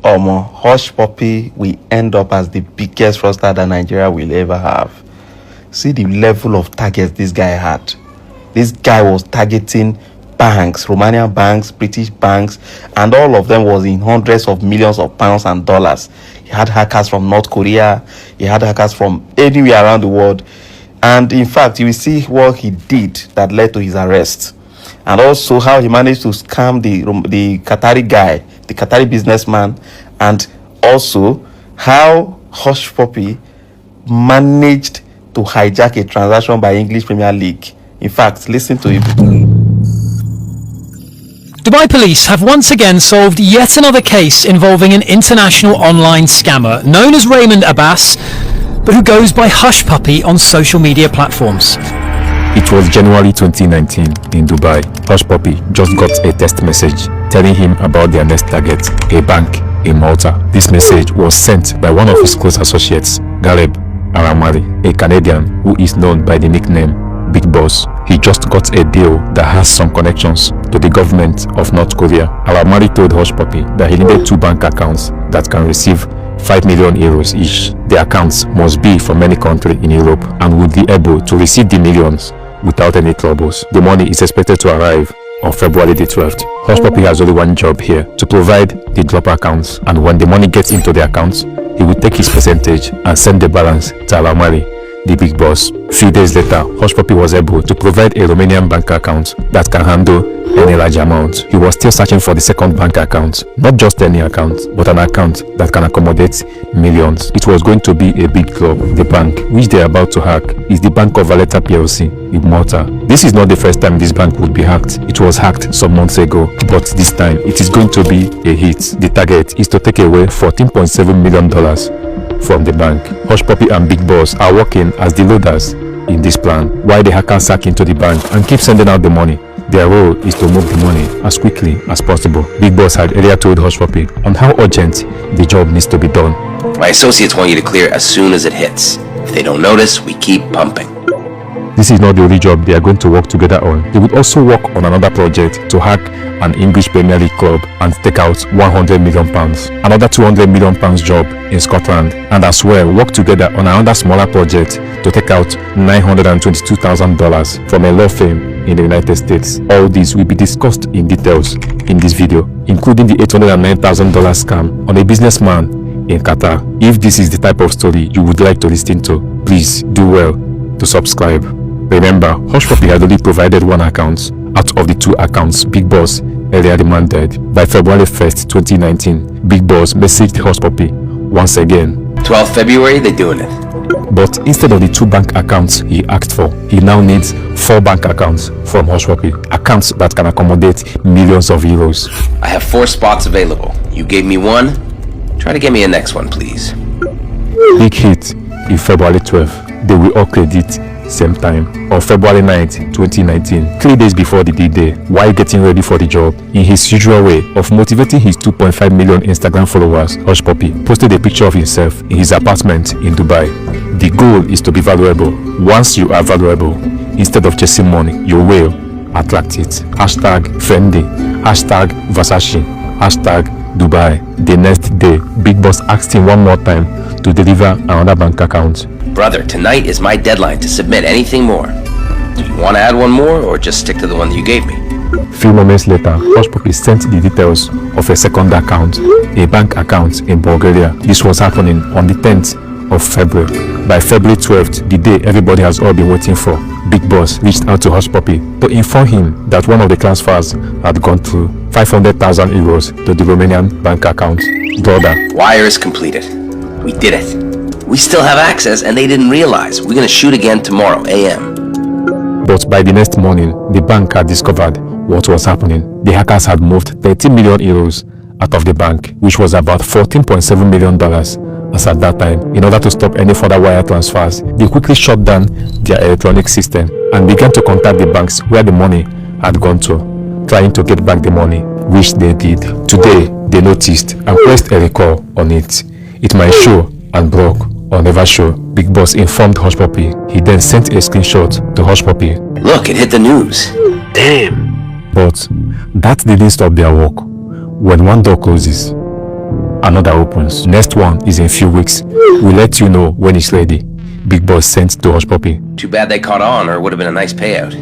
Hush Puppy will end up as the biggest fraudster that Nigeria will ever have. See the level of targets this guy had. This guy was targeting banks, Romanian banks, British banks, and all of them was in hundreds of millions of pounds and dollars. He had hackers from North Korea, he had hackers from anywhere around the world. And in fact, you will see what he did that led to his arrest. And also how he managed to scam the Qatari guy, the Qatari businessman, and also how Hush Puppy managed to hijack a transaction by English Premier League. In fact, listen to it. Dubai police have once again solved yet another case involving an international online scammer known as Raymond Abbas, but who goes by Hush Puppy on social media platforms. It was January 2019 in Dubai. Hush Puppy just got a text message telling him about their next target, a bank in Malta. This message was sent by one of his close associates, Galeb Aramari, a Canadian who is known by the nickname Big Boss. He just got a deal that has some connections to the government of North Korea. Aramari told Hush Puppy that he needed 2 bank accounts that can receive 5 million euros each. The accounts must be from any country in Europe and would be able to receive the millions without any troubles. The money is expected to arrive on February the 12th. Hush Puppy has only one job here, to provide the drop accounts, and when the money gets into the accounts, he will take his percentage and send the balance to Alamari, the big boss. Few days later, Hush Puppy was able to provide a Romanian bank account that can handle any large amount. He was still searching for the second bank account, not just any account, but an account that can accommodate millions. It was going to be a big club. The bank, which they are about to hack, is the Bank of Valletta PLC in Malta. This is not the first time this bank would be hacked. It was hacked some months ago, but this time it is going to be a hit. The target is to take away $14.7 million from the bank. Hush Puppy and Big Boss are working as the loaders in this plan, while the hackers hack into the bank and keep sending out the money. Their role is to move the money as quickly as possible. Big Boss had earlier told Hush Puppy on how urgent the job needs to be done. My associates want you to clear as soon as it hits. If they don't notice, we keep pumping. This is not the only job they are going to work together on. They would also work on another project to hack an English Premier League club and take out £100 million. Another £200 million job in Scotland, and as well work together on another smaller project to take out $922,000 from a law firm in the United States. All this will be discussed in details in this video, including the $809,000 scam on a businessman in Qatar. If this is the type of story you would like to listen to, please do well to subscribe. Remember, Hush Puppy had only provided one account out of the 2 accounts Big Boss earlier demanded. By February 1st, 2019, Big Boss messaged Hush Puppy once again. 12th February, they're doing it. But instead of the 2 bank accounts he asked for, he now needs 4 bank accounts from Hush Puppy. Accounts that can accommodate millions of euros. I have 4 spots available. You gave me 1. Try to get me a next one, please. Big hit in February 12th. They will all credit same time on February 9th, 2019, 3 days before the D-Day, while getting ready for the job. In his usual way of motivating his 2.5 million Instagram followers, Hush Puppy posted a picture of himself in his apartment in Dubai. The goal is to be valuable. Once you are valuable, instead of chasing money, you will attract it. Hashtag Fendi, hashtag Versace, hashtag Dubai. The next day, Big Boss asked him one more time to deliver another bank account. Brother, tonight is my deadline to submit anything more. Do you want to add one more, or just stick to the one that you gave me? Few moments later, Hush Puppy sent the details of a second account, a bank account in Bulgaria. This was happening on the 10th of February. By February 12th, the day everybody has all been waiting for, Big Boss reached out to Hush Puppy to inform him that one of the transfers had gone through, 500,000 euros to the Romanian bank account. Brother, wire is completed. We did it. We still have access, and they didn't realize. We're gonna shoot again tomorrow, AM. But by the next morning, the bank had discovered what was happening. The hackers had moved 30 million euros out of the bank, which was about $14.7 million as at that time. In order to stop any further wire transfers, they quickly shut down their electronic system and began to contact the banks where the money had gone to, trying to get back the money, which they did. Today, they noticed and pressed a recall on it. It might show and broke or never show. Big Boss informed Hush Puppy. He then sent a screenshot to Hush Puppy. Look, it hit the news. Damn. But that didn't stop their work. When one door closes, another opens. Next one is in a few weeks. We'll let you know when it's ready. Big Boss sent to Hush Puppy. Too bad they caught on, or it would have been a nice payout.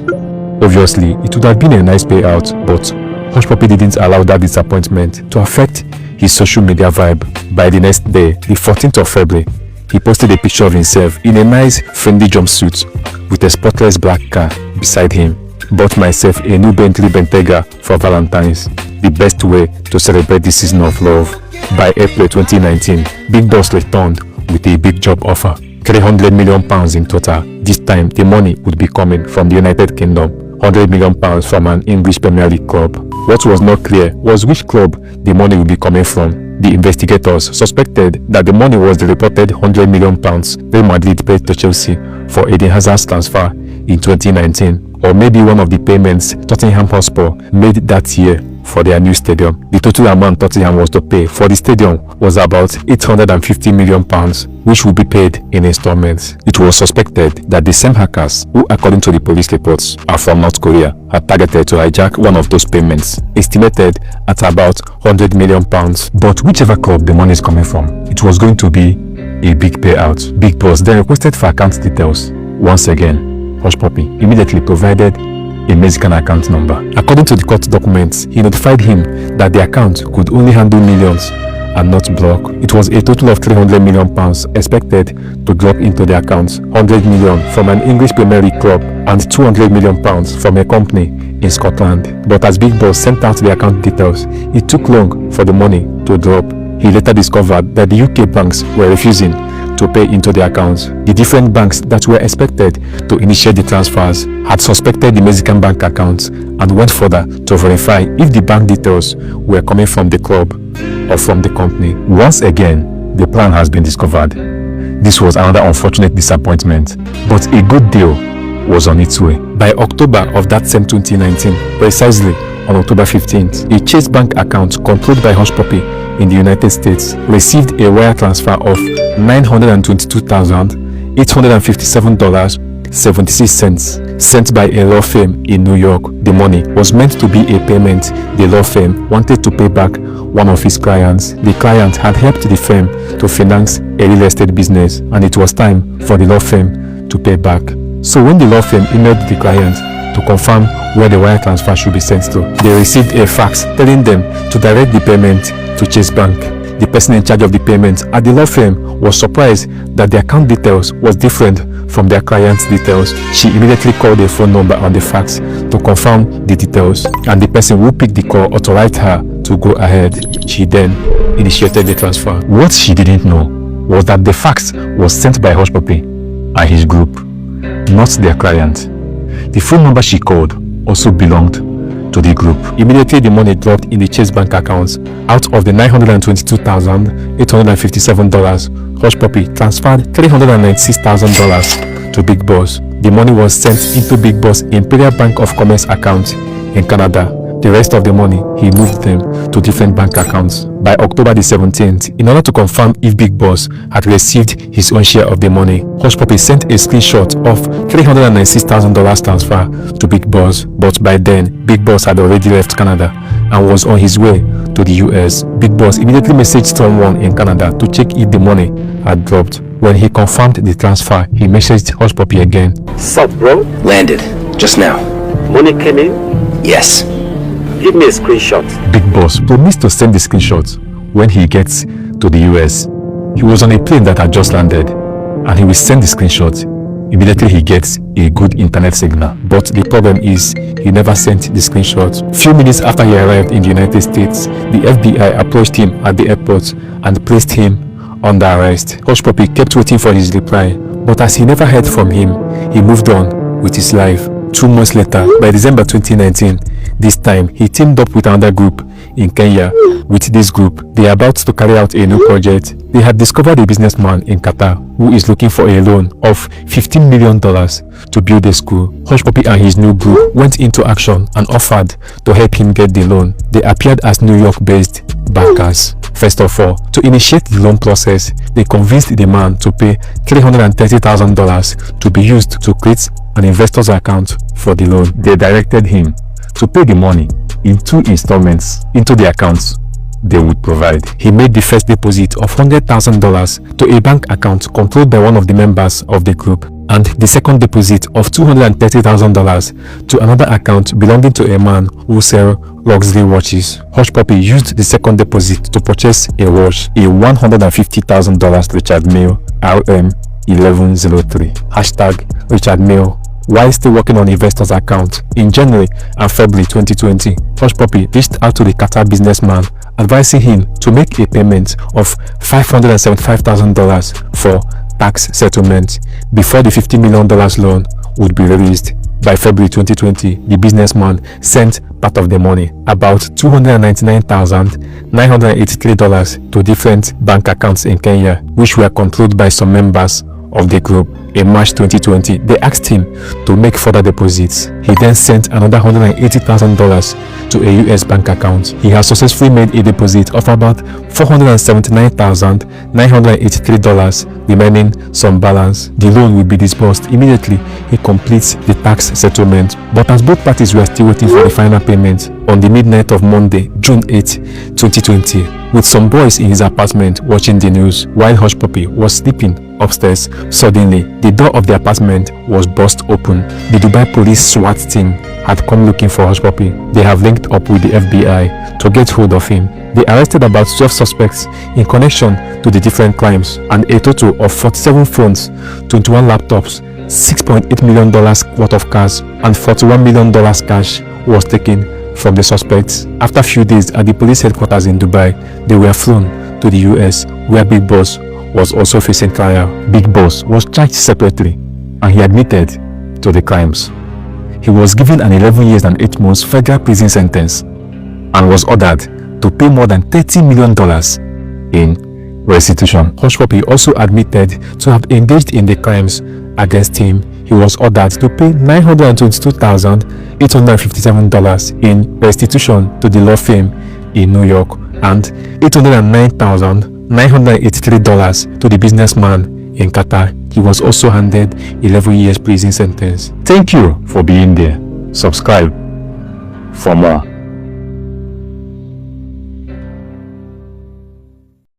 Obviously, it would have been a nice payout, but Hush Puppy didn't allow that disappointment to affect his social media vibe. By the next day, the 14th of February, he posted a picture of himself in a nice, friendly jumpsuit with a spotless black car beside him. Bought myself a new Bentley Bentayga for Valentine's, the best way to celebrate the season of love. By April 2019, Big Boss returned with a big job offer. £300 million in total. This time, the money would be coming from the United Kingdom. £100 million from an English Premier League club. What was not clear was which club the money would be coming from. The investigators suspected that the money was the reported £100 million Real Madrid paid to Chelsea for Eden Hazard's transfer in 2019, or maybe one of the payments Tottenham Hotspur made that year for their new stadium. The total amount Tottenham was to pay for the stadium was about £850 million, which would be paid in installments. It was suspected that the same hackers, who according to the police reports are from North Korea, had targeted to hijack one of those payments, estimated at about £100 million. But whichever club the money is coming from, it was going to be a big payout. Big Boss then requested for account details. Once again, Hush Puppy immediately provided a Mexican account number. According to the court documents, he notified him that the account could only handle millions and not block. It was a total of £300 million expected to drop into the account, £100 million from an English Premier League club and £200 million from a company in Scotland. But as Big Boss sent out the account details, it took long for the money to drop. He later discovered that the UK banks were refusing to pay into the accounts. The different banks that were expected to initiate the transfers had suspected the Mexican bank accounts and went further to verify if the bank details were coming from the club or from the company. Once again, the plan has been discovered. This was another unfortunate disappointment, but a good deal was on its way. By October of that same 2019, precisely on October 15th, a Chase Bank account controlled by Hush Puppy in the United States received a wire transfer of $922,857.76 sent by a law firm in New York. The money was meant to be a payment the law firm wanted to pay back one of his clients. The client had helped the firm to finance a real estate business, and it was time for the law firm to pay back. So when the law firm emailed the client to confirm where the wire transfer should be sent to, they received a fax telling them to direct the payment to Chase Bank. The person in charge of the payment at the law firm was surprised that the account details was different from their client's details. She immediately called the phone number on the fax to confirm the details, and the person who picked the call authorized her to go ahead. She then initiated the transfer. What she didn't know was that the fax was sent by Hush Puppy and his group, not their client. The phone number she called also belonged to the group. Immediately the money dropped in the Chase Bank accounts. Out of the $922,857, Hush Puppy transferred $396,000 to Big Boss. The money was sent into Big Boss Imperial Bank of Commerce account in Canada. The rest of the money, he moved them to different bank accounts. By October the 17th, in order to confirm if Big Boss had received his own share of the money, Hush Puppy sent a screenshot of $396,000 transfer to Big Boss. But by then, Big Boss had already left Canada and was on his way to the US. Big Boss immediately messaged someone in Canada to check if the money had dropped. When he confirmed the transfer, he messaged Hush Puppy again. Sup, bro? Landed. Just now. Money came in? Yes. Give me a screenshot. Big Boss promised to send the screenshot when he gets to the US. He was on a plane that had just landed, and he will send the screenshot immediately he gets a good internet signal. But the problem is, he never sent the screenshot. Few minutes after he arrived in the United States, the FBI approached him at the airport and placed him under arrest. Hush Puppy kept waiting for his reply, but as he never heard from him, he moved on with his life. 2 months later, by December 2019, this time he teamed up with another group in Kenya. With this group, they are about to carry out a new project. They had discovered a businessman in Qatar who is looking for a loan of $15 million to build a school. Hush Puppy and his new group went into action and offered to help him get the loan. They appeared as New York-based bankers. First of all, to initiate the loan process, they convinced the man to pay $330,000 to be used to create an investor's account for the loan. They directed him to pay the money in 2 installments into the accounts they would provide. He made the first deposit of $100,000 to a bank account controlled by one of the members of the group, and the second deposit of $230,000 to another account belonging to a man who sells luxury watches. Hush Puppy used the second deposit to purchase a watch, a $150,000 Richard Mille RM1103 #Richard Mille. While still working on investors' account in January and February 2020, Hush Puppy reached out to the Qatar businessman, advising him to make a payment of $575,000 for tax settlement before the $50 million loan would be released. By February 2020, the businessman sent part of the money, about $299,983, to different bank accounts in Kenya, which were controlled by some members of the group. In March 2020, they asked him to make further deposits. He then sent another $180,000 to a US bank account. He has successfully made a deposit of about $479,983, remaining some balance. The loan will be disbursed immediately he completes the tax settlement. But as both parties were still waiting for the final payment, on the midnight of Monday, June 8, 2020, with some boys in his apartment watching the news while Hush Puppy was sleeping upstairs, suddenly the door of the apartment was burst open. The Dubai police SWAT team had come looking for Hush Puppy. They have linked up with the FBI to get hold of him. They arrested about 12 suspects in connection to the different crimes, and a total of 47 phones, 21 laptops, $6.8 million worth of cars, and $41 million cash was taken from the suspects. After a few days at the police headquarters in Dubai, they were flown to the US, where Big Boss was also facing trial. Big Boss was charged separately, and he admitted to the crimes. He was given an 11 years and 8 months federal prison sentence and was ordered to pay more than $30 million in restitution. Hush Puppy also admitted to have engaged in the crimes against him. He was ordered to pay $922,857 in restitution to the law firm in New York and $809,983 to the businessman in Qatar. He was also handed 11 years prison sentence. Thank you for being there. Subscribe for more.